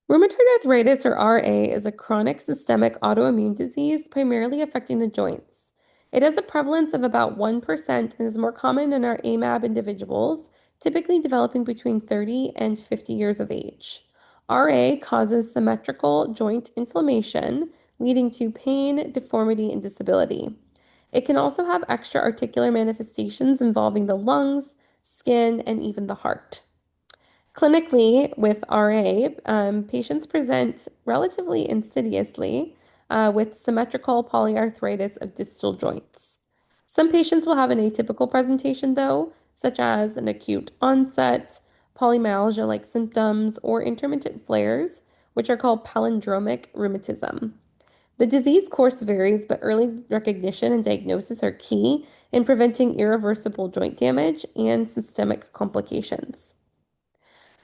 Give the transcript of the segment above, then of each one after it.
Rheumatoid arthritis, or RA, is a chronic systemic autoimmune disease primarily affecting the joints. It has a prevalence of about 1% and is more common in our AMAB individuals, typically developing between 30 and 50 years of age. RA causes symmetrical joint inflammation, leading to pain, deformity, and disability. It can also have extra articular manifestations involving the lungs, skin, and even the heart. Clinically, with RA, patients present relatively insidiously with symmetrical polyarthritis of distal joints. Some patients will have an atypical presentation, though, such as an acute onset, polymyalgia-like symptoms, or intermittent flares, which are called palindromic rheumatism. The disease course varies, but early recognition and diagnosis are key in preventing irreversible joint damage and systemic complications.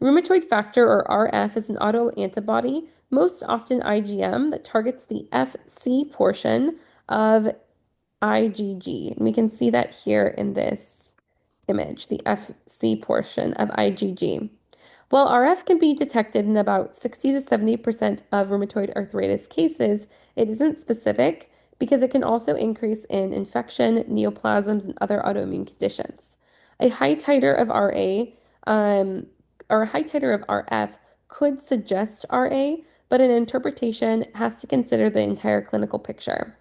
Rheumatoid factor, or RF, is an autoantibody, most often IgM, that targets the Fc portion of IgG. And we can see that here in this image, the Fc portion of IgG. While RF can be detected in about 60 to 70% of rheumatoid arthritis cases, it isn't specific because it can also increase in infection, neoplasms, and other autoimmune conditions. A high titer of RA or a high titer of RF could suggest RA, but an interpretation has to consider the entire clinical picture.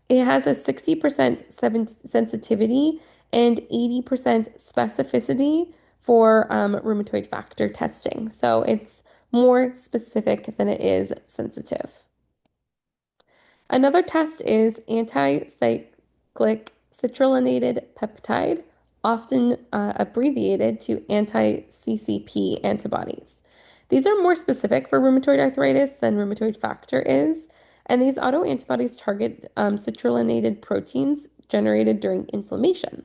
It has a 60% sensitivity and 80% specificity for rheumatoid factor testing. So it's more specific than it is sensitive. Another test is anti-cyclic citrullinated peptide, often abbreviated to anti-CCP antibodies. These are more specific for rheumatoid arthritis than rheumatoid factor is, and these autoantibodies target citrullinated proteins generated during inflammation.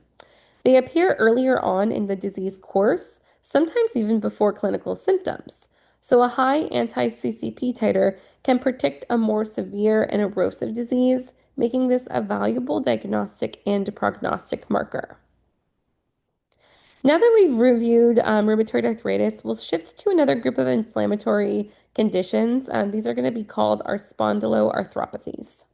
They appear earlier on in the disease course, sometimes even before clinical symptoms. So, a high anti-CCP titer can predict a more severe and erosive disease, making this a valuable diagnostic and prognostic marker. Now that we've reviewed rheumatoid arthritis, we'll shift to another group of inflammatory conditions. These are going to be called our spondyloarthropathies.